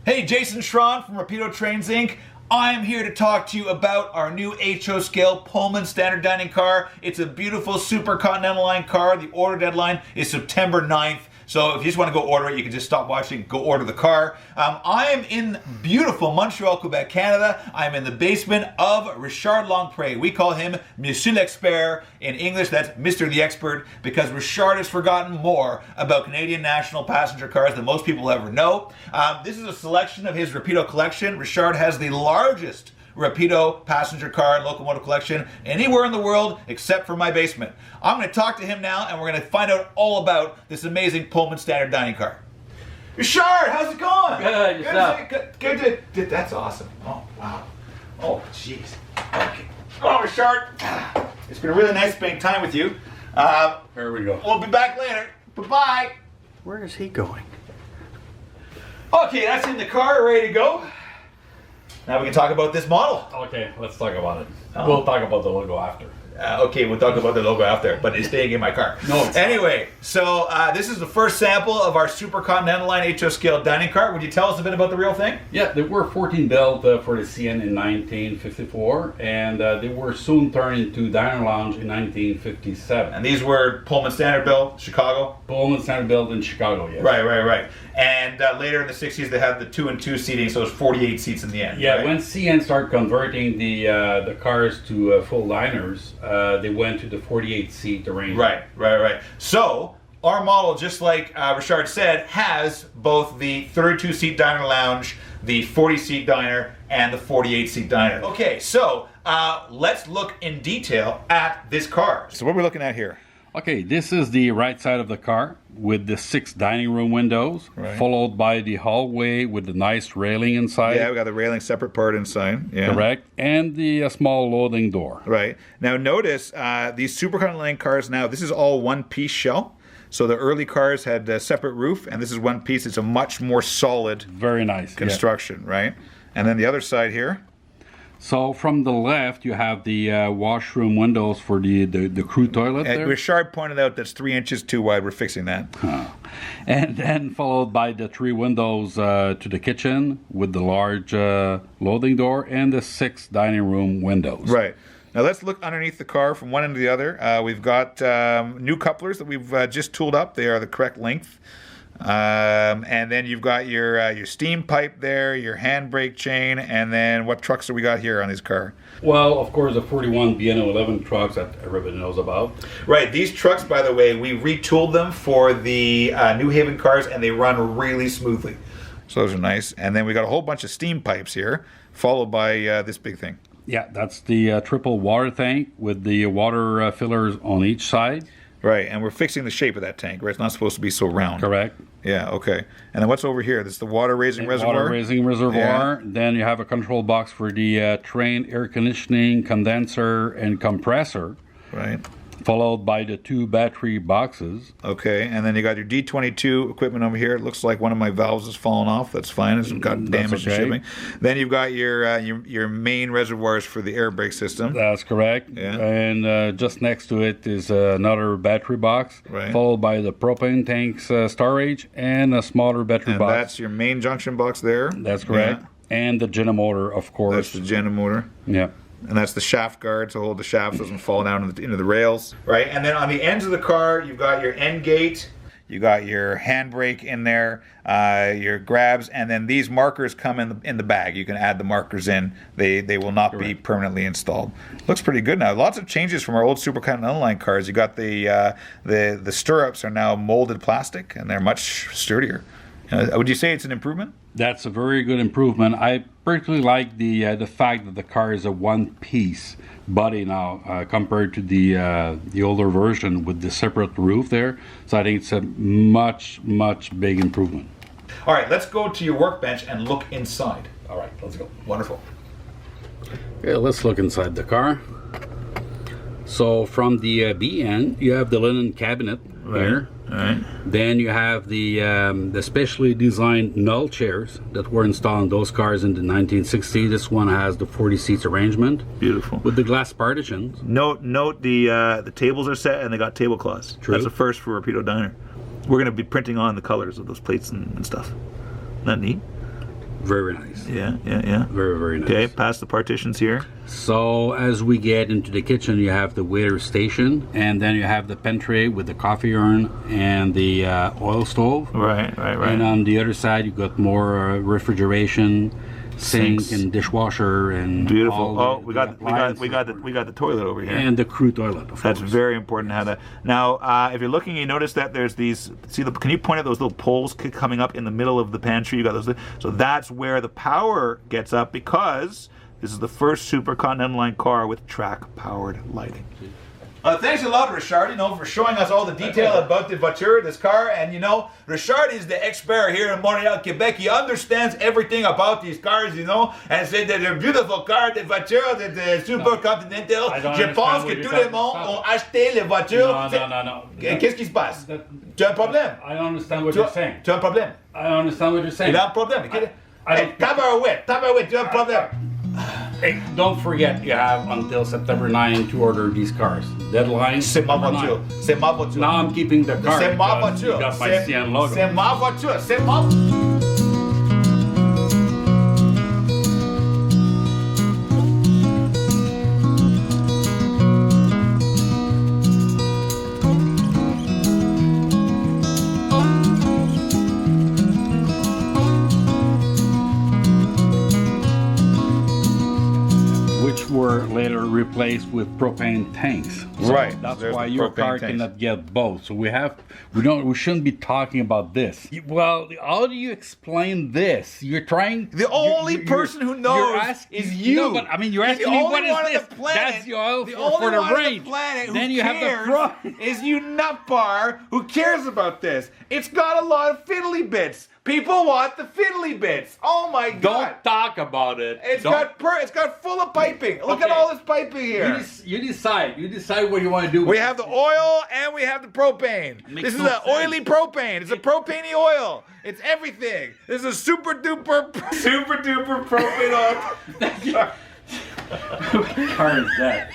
Hey, Jason Shron from Rapido Trains Inc. I'm here to talk to you about our new HO scale Pullman standard dining car. It's a beautiful Super Continental line car. The order deadline is September 9th. So if you just want to go order it, you can just stop watching, go order the car. I am in beautiful Montreal, Quebec, Canada. I'm in the basement of Richard Longpre. We call him Monsieur l'Expert. In English, that's Mr. the Expert, because Richard has forgotten more about Canadian national passenger cars than most people ever know. This is a selection of his Rapido collection. Richard has the largest Rapido passenger car and locomotive collection anywhere in the world except for my basement. I'm going to talk to him now and we're going to find out all about this amazing Pullman standard dining car. Richard, how's it going? Good, yourself. Good. That's awesome. Oh, wow. Oh, jeez. Okay. Oh, Richard, it's been really nice spending time with you. Here we go. We'll be back later. Bye-bye. Where is he going? Okay, that's in the car, ready to go. Now we can talk about this model. Okay, let's talk about it. We'll talk about the logo after. Okay, we'll talk about the logo after, but it's staying in my car. No, it's anyway, so this is the first sample of our Super Continental line HO scale dining car. Would you tell us a bit about the real thing? Yeah, they were 14 built for the CN in 1954, and they were soon turned into diner lounge in 1957. And these were Pullman standard built, Chicago? Pullman standard built in Chicago, yes. Right. And later in the 60s, they had the 2 and 2 seating, so it was 48 seats in the end. Yeah, right? when CN started converting the cars to full diners, they went to the 48-seat arrangement. Right. So, our model, just like Richard said, has both the 32-seat diner lounge, the 40-seat diner, and the 48-seat diner. Okay, so let's look in detail at this car. So what are we looking at here? Okay, this is the right side of the car with the 6 dining room windows, followed by the hallway with the nice railing inside. Yeah, we got the railing separate part inside. Yeah. Correct. And the small loading door. Right. Now notice these Super Continental line cars now, this is all one-piece shell. So the early cars had a separate roof, and this is one piece. It's a much more solid very nice construction, right? And then the other side here. So from the left, you have the washroom windows for the crew toilet there. Richard pointed out that's 3 inches too wide. We're fixing that. And then followed by the 3 windows to the kitchen with the large loading door and the 6 dining room windows. Right. Now let's look underneath the car from one end to the other. We've got new couplers that we've just tooled up. They are the correct length. And then you've got your steam pipe there, your handbrake chain, and then what trucks do we got here on this car? Well, of course, the 41 BNO11 trucks that everybody knows about. Right. These trucks, by the way, we retooled them for the New Haven cars, and they run really smoothly. So those are nice. And then we got a whole bunch of steam pipes here, followed by this big thing. Yeah, that's the triple water tank with the water fillers on each side. Right, and we're fixing the shape of that tank, right? It's not supposed to be so round. Correct. Yeah, okay. And then what's over here? This is the water-raising reservoir? Water-raising reservoir. Yeah. Then you have a control box for the train air conditioning, condenser, and compressor. Right. Followed by the 2 battery boxes. Okay, and then you got your D22 equipment over here. It looks like one of my valves has fallen off. That's fine. It's got damage in shipping. Then you've got your main reservoirs for the air brake system. That's correct. Yeah. And just next to it is another battery box. Right. Followed by the propane tanks storage and a smaller battery box. And that's your main junction box there. That's correct. Yeah. And the generator, of course. That's the generator. Yeah. And that's the shaft guard to hold the shafts so it doesn't fall down into the rails, right? And then on the ends of the car, you've got your end gate, you got your handbrake in there, your grabs, and then these markers come in the bag. You can add the markers in. They will not be permanently installed. Looks pretty good now. Lots of changes from our old Super Continental line cars. You got the stirrups are now molded plastic, and they're much sturdier. Would you say it's an improvement? That's a very good improvement. I particularly like the fact that the car is a one-piece body now compared to the older version with the separate roof there. So I think it's a much big improvement. All right, let's go to your workbench and look inside. All right, let's go. Wonderful. Okay, let's look inside the car. So from the B end, you have the linen cabinet there. Right. Then you have the specially designed null chairs that were installed in those cars in the 1960s. This one has the 40 seats arrangement. Beautiful. With the glass partitions. Note the tables are set and they got tablecloths. True. That's a first for Rapido Diner. We're going to be printing on the colors of those plates and stuff. Isn't that neat? Very nice. Yeah. Very, very nice. Okay, past the partitions here. So as we get into the kitchen, you have the waiter station, and then you have the pantry with the coffee urn and the oil stove. Right. And on the other side, you got more refrigeration, sink, Sinks. and dishwasher, and Beautiful. all We got the toilet over here. and the crew toilet. That's very important. How to now, if you're looking, you notice that there's these. Can you point out those little poles coming up in the middle of the pantry? You got those. So that's where the power gets up, because this is the first Super Continental Line car with track-powered lighting. Thanks a lot, Richard, for showing us all the detail about the voiture, this car. And, Richard is the expert here in Montreal, Quebec. He understands everything about these cars, and said that they're beautiful cars, the voitures, the Super Continental. Je pense que tous les monde ont acheté les voitures. No. Qu'est-ce qui se passe? Tu as un problème? I don't understand what you're saying. Tu as un problème? I don't understand what you're saying. Il a un problème. Tabarouette, tu as un problème. Hey, don't forget, you have until September 9 to order these cars. Deadline. C'est ma September 9. voiture. C'est ma voiture. Now I'm keeping the car. C'est ma because voiture. You got my CN logo. C'est ma voiture. C'est ma. Which were later replaced with propane tanks. So Right. That's There's why the your propane car tanks. cannot get both. So we shouldn't be talking about this. Well, how do you explain this? You're trying. The only person who knows is you. No, but I mean, you're He's asking the me only what one is on this? the planet. That's the oil the for only the one range. on the planet Then who you cares have the front. is you nutbar who cares about this. It's got a lot of fiddly bits. People want the fiddly bits. Oh my God! Don't talk about it. It's got full of piping. Look at Okay. all this piping here. You decide. You decide what you want to do. We have the oil and we have the propane. Makes This is no an sense. oily propane. It's a propane oil. It's everything. This is a super duper propane oil. What car is that?